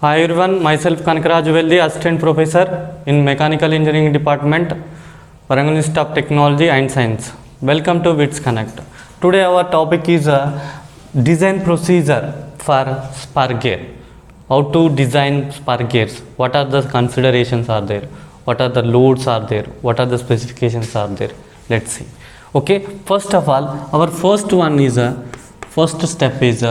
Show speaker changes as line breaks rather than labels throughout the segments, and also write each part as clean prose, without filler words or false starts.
Hi everyone, myself Kanakaraj Veldi, Assistant Professor in Mechanical Engineering Department, Warangal Institute of Technology and Science. Welcome to WITS Connect. Today our topic is design procedure for spark gear. How to design spark gears, what are the considerations are there, what are the loads are there, what are the specifications are there. Let's see. Okay, first of all, our first step is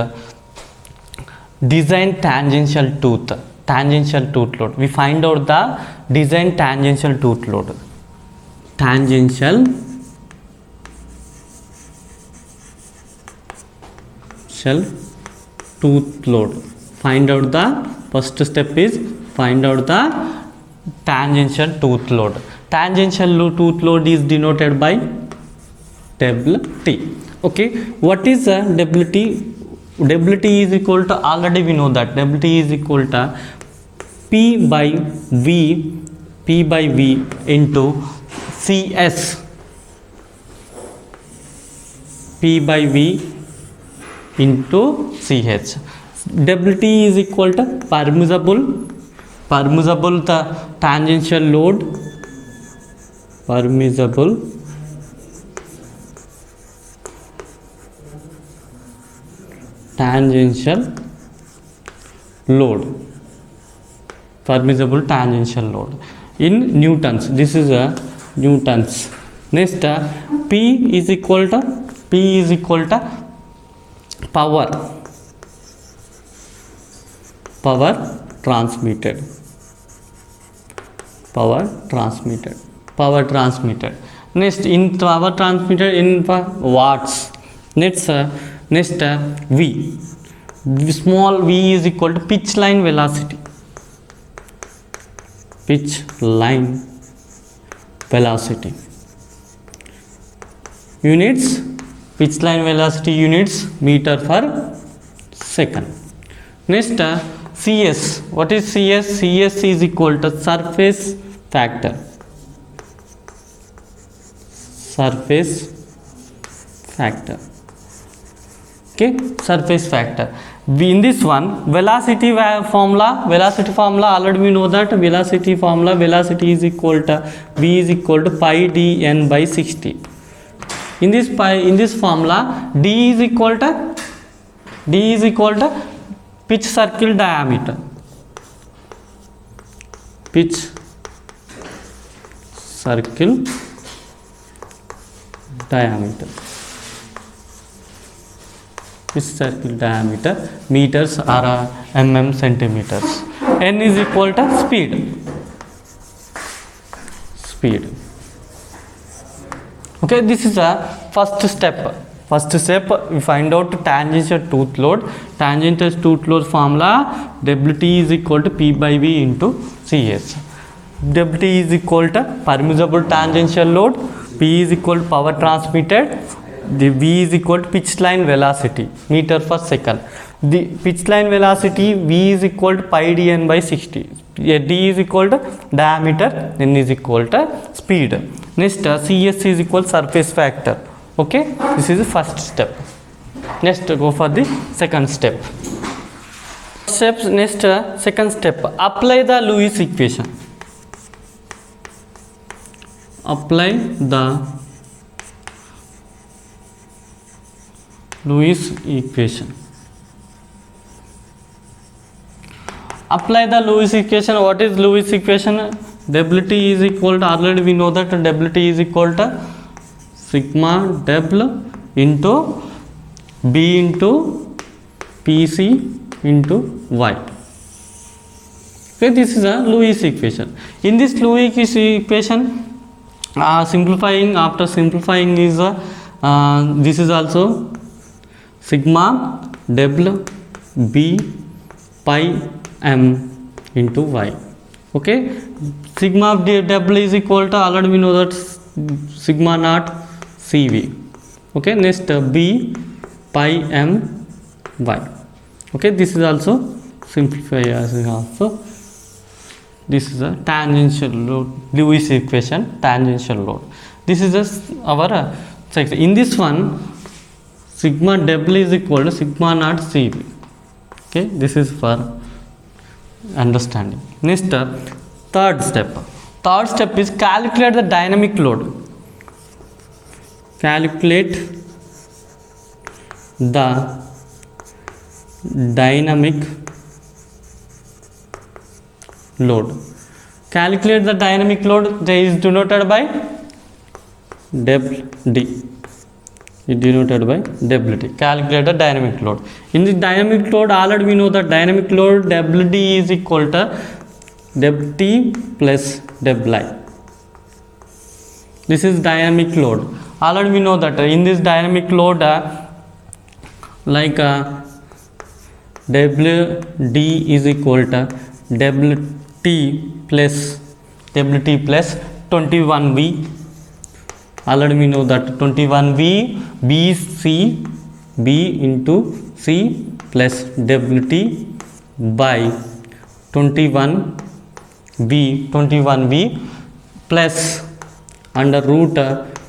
design tangential tooth load. We find out the design tangential tooth load. Tangential tooth load. Find out the first step is find out the tangential tooth load. Tangential tooth load is denoted by WT. Okay, what is WT? WT is equal to, already we know that WT is equal to P by V into CS. P by V into CH. WT is equal to permissible the tangential load, permissible tangential load, permissible tangential load in newtons. This is a newtons. Next, P is equal to power transmitted. Next, in power transmitted in watts. Next V. Small v is equal to pitch line velocity. Units, pitch line velocity units meter per second. Next, CS. What is CS? CS is equal to surface factor. Okay, surface factor. In this one, velocity formula already we know that velocity is equal to V is equal to pi dN by 60. In this formula, D is equal to pitch circle diameter. Pitch circle diameter, meters are mm, centimeters. N is equal to speed. Okay, this is a first step. We find out tangential tooth load. Tangential tooth load formula, WT is equal to P by V into CS. WT is equal to permissible tangential load, P is equal to power transmitted, the V is equal to pitch line velocity, meter per second. The pitch line velocity V is equal to pi dN by 60. D is equal to diameter, N is equal to speed. Next, CS is equal to surface factor. Okay, this is the first step. Next, go for the second step. Second step, apply the Lewis equation. Apply the Lewis equation. What is Lewis equation? WT is equal to, already we know that WT is equal to sigma W into B into PC into Y. Okay, this is a Lewis equation. In this Lewis equation, after simplifying is this is also sigma W B pi M into Y. Okay, sigma of W is equal to, already we know that sigma naught CV. Okay, next B pi M Y. Okay, this is also simplified as also. This is a tangential load, Lewis equation, tangential load. This is our section. In this one, sigma W is equal to sigma naught CV. Okay, this is for understanding. Next, third step. Third step is calculate the dynamic load. Calculate the dynamic load. Calculate the dynamic load. There is denoted by WD. It denoted by WD. Calculate the dynamic load. In the dynamic load, already we know that dynamic load WD is equal to WT plus WI. This is dynamic load. Already we know that in this dynamic load, WD is equal to WT plus 21V. Already we know that 21V B into C plus WT by 21V plus under root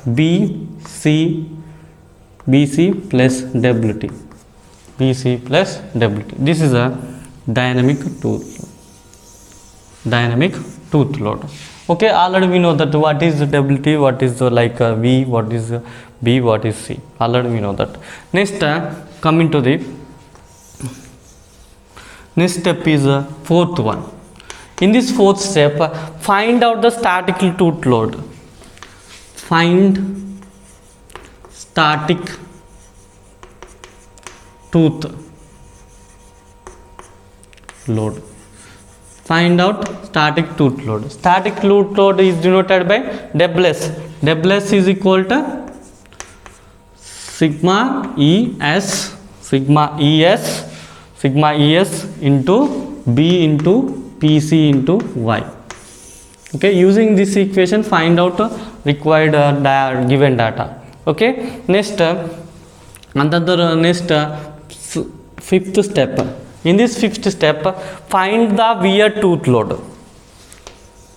BC plus WT. BC plus WT. This is a dynamic tooth load. Okay, already we know that what is WT, what is V, what is B, what is C. Already we know that. Next, coming to the next step is fourth one. In this fourth step, find out the static tooth load. Find static tooth load. Find out static tooth load. Static tooth load is denoted by WS. WS is equal to sigma ES into B into PC into Y. Okay, using this equation, find out required given data. Okay, next fifth step. In this fifth step, find the wear tooth load.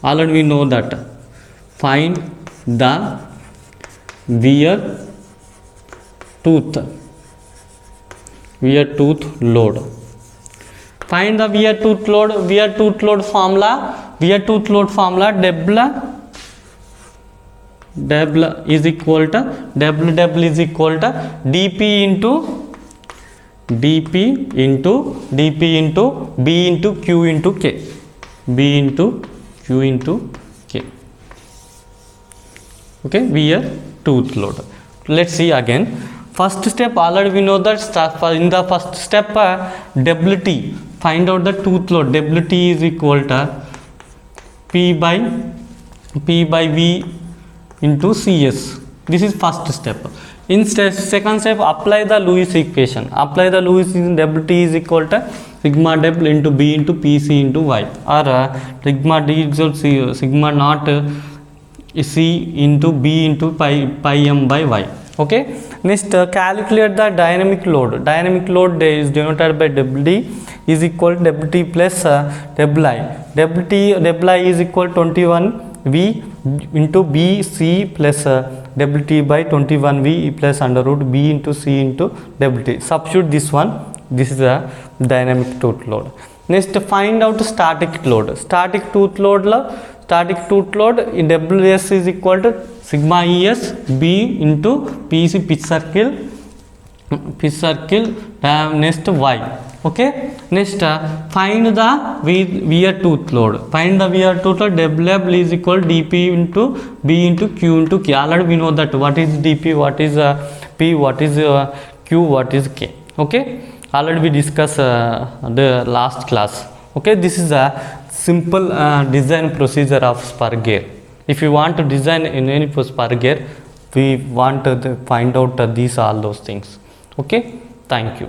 Already we know that. Find the wear tooth load. Find the wear tooth load. Wear tooth load formula. W is equal to dp into B into Q into K. Okay, wear tooth load. Let's see again. First step, already we know that in the first step, WT. Find out the tooth load. WT is equal to P by V into CS. This is first step. In second step, apply the Lewis equation. Apply the Lewis in WT is equal to sigma W into B into PC into Y, or sigma D equal to sigma naught C into B into pi M by Y. Okay. Next, calculate the dynamic load. Dynamic load is denoted by WD is equal to WT plus WI. WI is equal to 21V into BC plus WT by 21V plus under root B into C into WT. Substitute this one. This is a dynamic tooth load. Next, find out static load. Static tooth load in WS is equal to sigma ES B into PC pitch circle next Y. Okay. Next, find the wear tooth load. Find the wear tooth load. W is equal to dp into B into Q into K. Already we know that what is dp, what is P, what is Q, what is K. Okay. Already we discussed the last class. Okay. This is a simple design procedure of spur gear. If you want to design in any spur gear, we want to find out all those things. Okay. Thank you.